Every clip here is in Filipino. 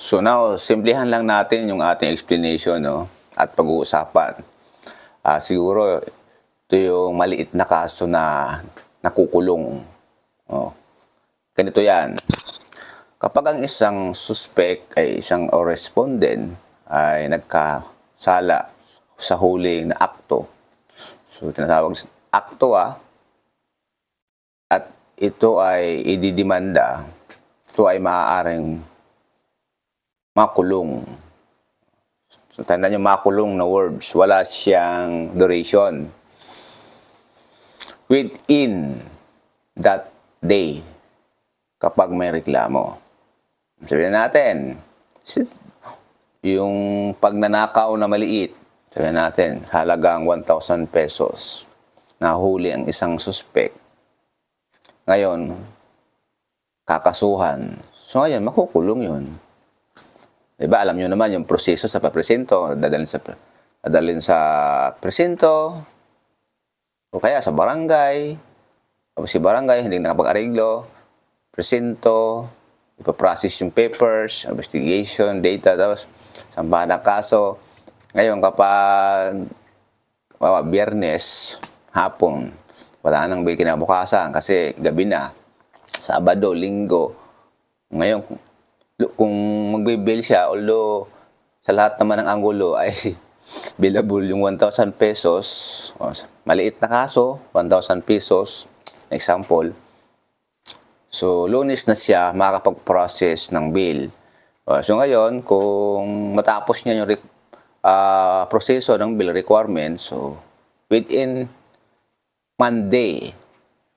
So now, simplihan lang natin yung ating explanation, no? At pag-uusapan. Siguro, ito yung maliit na kaso na nakukulong. Oh. Ganito yan. Kapag ang isang suspect ay isang o respondent ay nagkasala sa huli na akto. So, tinatawag akto at ito ay ididimanda. Ito ay maaaring makulong. So, tandaan nyo, makulong na words. Wala siyang duration. Within that day, kapag may reklamo. Sabihin natin, yung pagnanakaw na maliit, sabihin natin, halagang 1,000 pesos. Nahuli ang isang suspect. Ngayon, kakasuhan. So ngayon, makukulong yun. Diba, alam nyo naman yung proseso sa papresento, dadalhin sa presinto, o kaya sa barangay, tapos si barangay, hindi nakapag-areglo, presinto, ipaprocess yung papers, investigation, data, tapos sambahan ng kaso. Ngayon, kapag Biyernes, hapon, wala nang bail kinabukasan kasi gabi na, Sabado, Linggo. Ngayon, kung magbe-bail siya, although sa lahat naman ng anggulo ay billable yung 1,000 pesos, maliit na kaso, 1,000 pesos, example. So, Lunes na siya makakapag-process ng bail. So, ngayon, kung matapos niya yung proseso ng bail requirement, so, within Monday,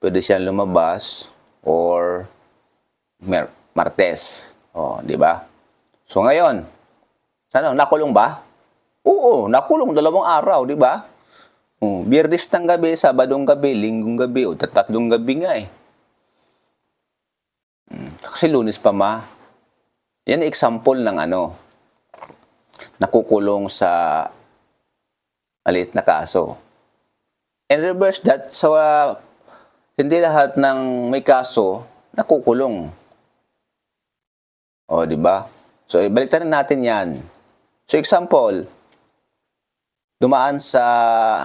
pwede siyang lumabas or Martes. Di ba? So, ngayon, nakulong ba? Oo, nakulong 2 araw, di ba? Biyernes ng gabi, Sabadong gabi, Linggong gabi, o 3 gabi nga eh. Kasi Lunes pa Yan example ng nakukulong sa maliit na kaso. And reverse that, so hindi lahat ng may kaso nakukulong. Di ba? So ibaliktarin natin 'yan. So example, dumaan sa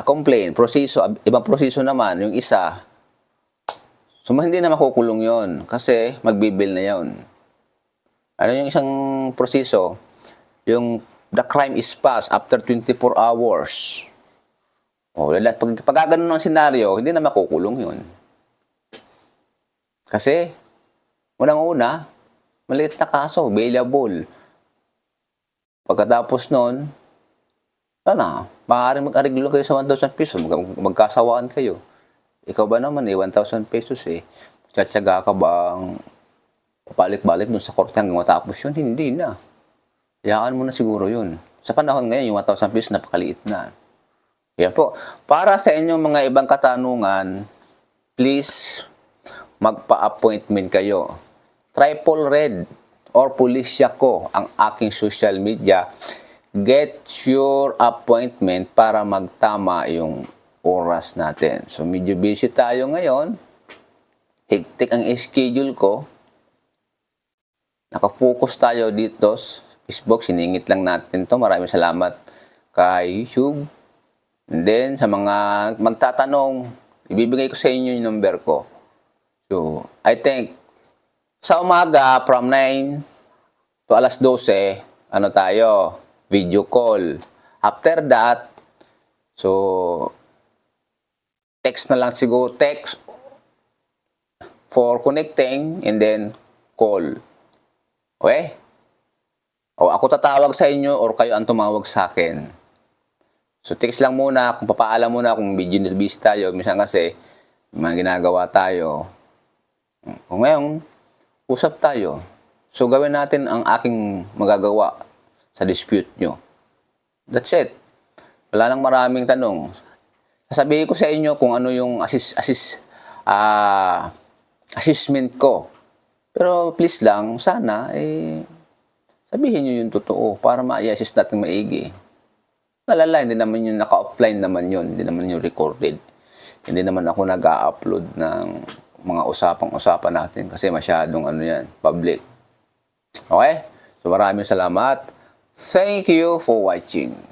complaint, proseso, ibang proseso naman yung isa. So, hindi na makukulong yon kasi magbibil na yon. Ano yung isang proseso? Yung the crime is passed after 24 hours. Pag ganun ng senaryo, hindi na makukulong yon. Kasi, unang-una, maliit na kaso, bailable. Pagkatapos nun, maaaring mag-areglo kayo sa 1,000 pesos, magkasawaan kayo. Ikaw ba naman 1,000 pesos tsatsaga ka bang balik-balik dun sa korte hanggang matapos yun? Hindi na. Hayaan mo na siguro yun. Sa panahon ngayon, yung 1,000 pesos napakaliit na. Kaya po, para sa inyong mga ibang katanungan, please magpa-appointment kayo. Triple Red or Pulisya ko ang aking social media. Get your appointment para magtama yung oras natin. So, medyo busy tayo ngayon. Higtik ang schedule ko. Nakafocus tayo dito sa Facebook. Siningit lang natin to. Maraming salamat kay YouTube. And then, sa mga magtatanong, ibibigay ko sa inyo yung number ko. So, I think, sa umaga, from 9 to alas 12, tayo? Video call. After that, so, text na lang siguro, text for connecting and then call. Okay? Ako tatawag sa inyo or kayo ang tumawag sa akin. So, text lang muna kung papaalam muna kung busy tayo. Minsan kasi, mga ginagawa tayo. Kung ngayon, usap tayo. So, gawin natin ang aking magagawa sa dispute nyo. That's it. Wala nang maraming tanong. Sasabihin ko sa inyo kung ano yung assessment ko. Pero please lang, sana, sabihin nyo yung totoo para ma-i-assess natin maigi. Alala, hindi naman yung naka-offline naman yun. Hindi naman yung recorded. Hindi naman ako nag-a-upload ng mga usapang-usapan natin kasi masyadong public. Okay? So maraming salamat. Thank you for watching.